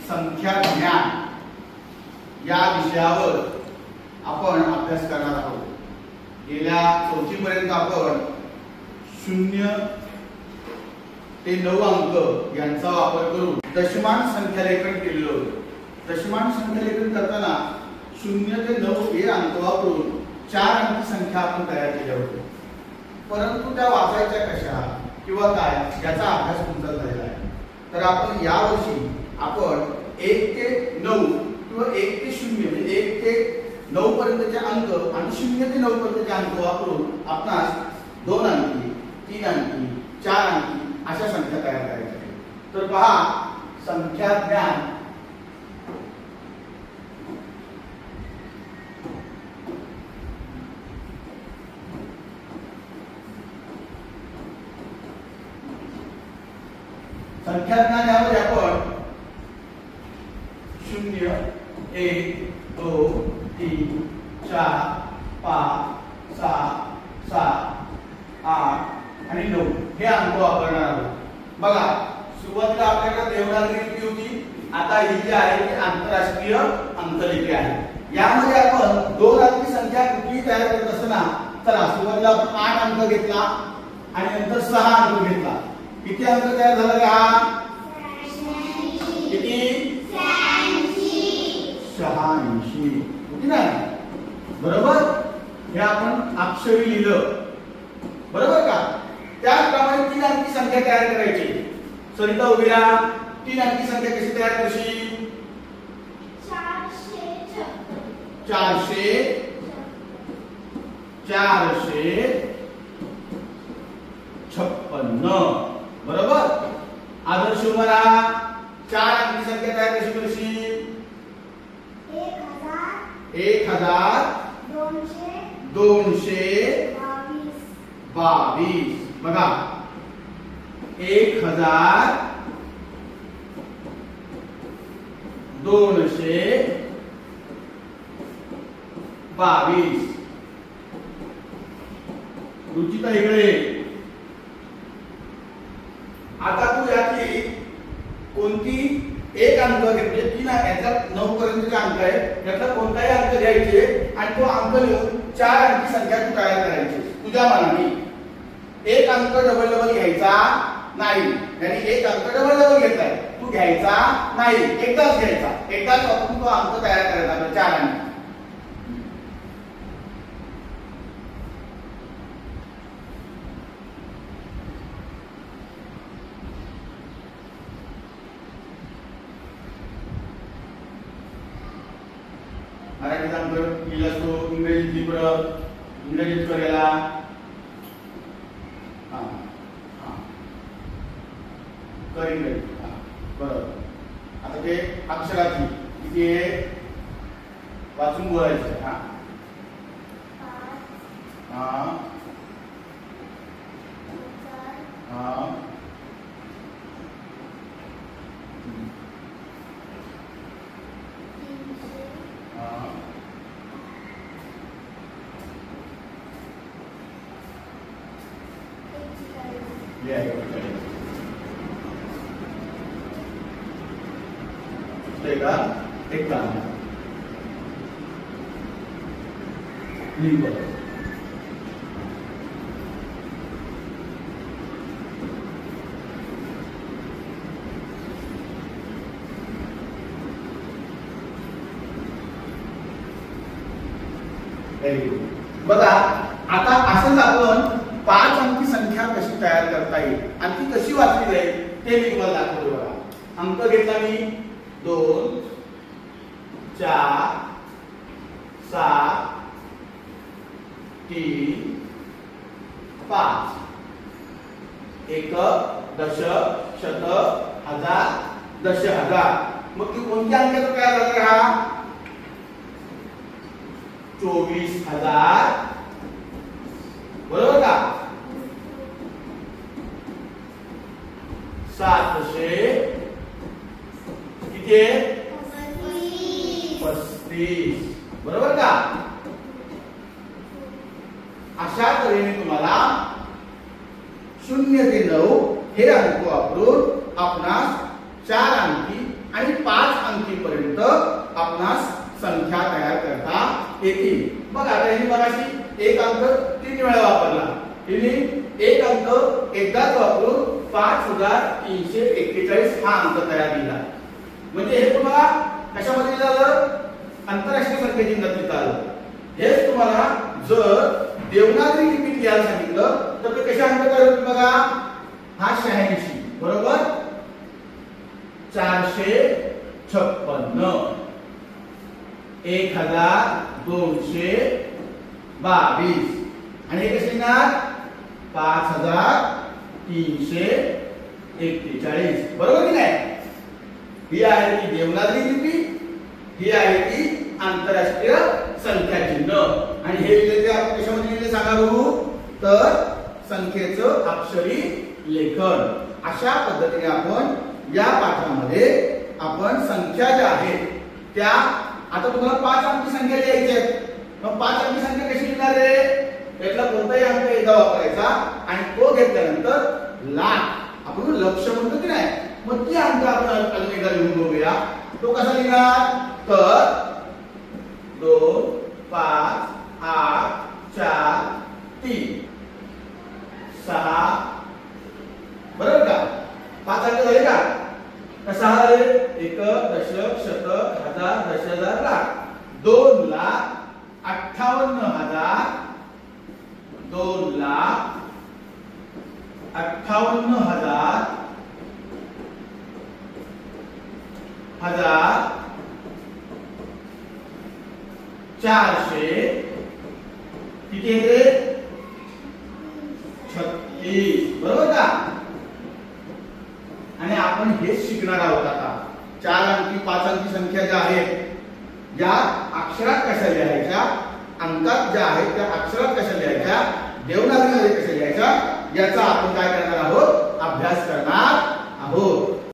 संख्या ज्ञान या विषयावर आपण अभ्यास करणार आहोत। गेल्या चौथीपर्यंत आपण 0 ते 9 अंक यांचा वापर करून दशमान संख्यालेखन केलेलं होतं। दशमान संख्यालेखन करताना 0 ते 9 हे अंक वापरून 4 अंकी संख्या आपण तयार केल्या होत्या, परंतु त्या वाचायच्या कशा किंवा काय याचा अभ्यास तुमचा झालेला आहे। तर आपण यावर्षी आपण 1 ते 9 किंवा 1 ते 0 म्हणजे 1 ते 9 पर्यंतचे अंक आणि 0 ते 9 पर्यंतचे अंक वापरून आपणास 2 अंकी, 3 अंकी, 4 अंकी अशा संख्या तयार करायच्या आहेत। तर पहा, संख्या ज्ञान संख्या ज्ञान यामध्ये आपण 0, 1, 2, 3, 4, 5, 6, 7, 8 आणि 9 हे अंक वापरणार आहोत। बघा, सुरुवातीला आपल्याकडे देवनागरी लिपी होती, आता ही जी आहे ती आंतरराष्ट्रीय अंकलिपी आहे। यामध्ये आपण 2 अंकी संख्या कुठली तयार करत असताना, चला सुरुवातीला आपण 8 अंक घेतला आणि नंतर 6 अंक घेतला। किती अंक तयार झाले? हा किती? 86 होती ना, बरोबर? हे आपण अक्षरी लिहिलं, बरोबर का? त्याचप्रमाणे 3 अंकी संख्या तयार करायची। सरिता उभी राहा, 3 अंकी संख्या कशी तयार करशील? 456 बरोबर? आदर्श उभा राहा, 4 अंकी संख्या तयार कशी करशील? 1222 बघा, 1222 रुचिता इकडे। आता तू यातली कोणती एक अंक घे, म्हणजे 3 याच्यात 9 पर्यंतचे अंक आहे, यातला कोणताही अंक घ्यायचे आणि तो अंक लिहून 4 अंकी संख्या तू तयार करायची तुझ्या मनाने। एक अंक डबल घ्यायचा नाही, yani एक अंक डबल घेतलाय तू घ्यायचा नाही, एकदाच घ्यायचा, एकदाच वापरून तो अंक तयार करायचा 4 अंकी। मराठीत अंक लिहिला असतो, इंग्रजीत लिहिला, इंग्रजीत करायला इंग्रजी बरोबर। आता ते अक्षराची किती आहे वाचून बोलायचं। हा हा हा एक काम लिंक बघा। आता असंच आपण 5 अंकी संख्या कशी तयार करता येईल आणि ती कशी वाचली जाईल ते मी तुम्हाला दाखवतो। बघा, अंक घेतला मी 2, 4, 7, 3, 5, एक, दश, शत, हजार, दश हजार। मग ती कोणत्या अंकाचा तयार झाला? हा 24,000 बरोबर का? 700 किती आहे? 35 बरोबर का? अशा तऱ्हेने तुम्हाला 0 ते 9 हे अंक वापरून आपणास 4 अंकी आणि 5 येतील. बघा आता ही मगाशी एक अंक 3 वेळा वापरला, हिने एक अंक एकदाच वापरून 5341 हा अंक तयार केला. म्हणजे हे तुम्हाला कशामध्ये झालं, आंतरराष्ट्रीय संख्येची गणित आलं. हेच तुम्हाला जर देवनागरी लिपीत लिहायला सांगितलं तर ते कशा अंक तयार होतील बघा. हा 86 बरोबर, 456, 1222 आणि हे कसे येणार 5341, बरोबर की नाही. ही आहे ती देवनागरी लिपी, ही आहे ती आंतरराष्ट्रीय संख्या चिन्ह. आणि हे लिहिले आपण कशामध्ये लिहिले सांगा बघू, तर संख्येचं अक्षरी लेखन. अशा पद्धतीने आपण या पाठामध्ये आपण संख्या ज्या आहेत त्या, आता तुम्हाला 5 अंकी संख्या लिहायची आहे. मग 5 अंकी संख्या कशी लिहिणार आहे, त्यातला कोणताही अंक एकदा वापरायचा आणि तो घेतल्यानंतर लाख आपण लक्ष म्हणतो की नाही, मग ती अंक आपण अजून एकदा लिहून बघूया. तो कसा लिहिणार, तर 2 5 8 4 3 6, बरोबर का. 5 अंक झाले का, कसा आहे 1 दशक शतक हजार दश हजार लाख, 2,58,000, 2,58,000 हजार 400 किती येते 36, बरोबर का. आणि आपण हेच शिकणार आहोत आता. 4 अंकी 5 अंकी संख्या ज्या आहेत या अक्षरात कशा लिहायच्या, अंकात ज्या आहेत त्या अक्षरात कशा लिहायच्या, देवनागरीमध्ये कशा लिहायच्या, याचा आपण काय करणार आहोत, अभ्यास करणार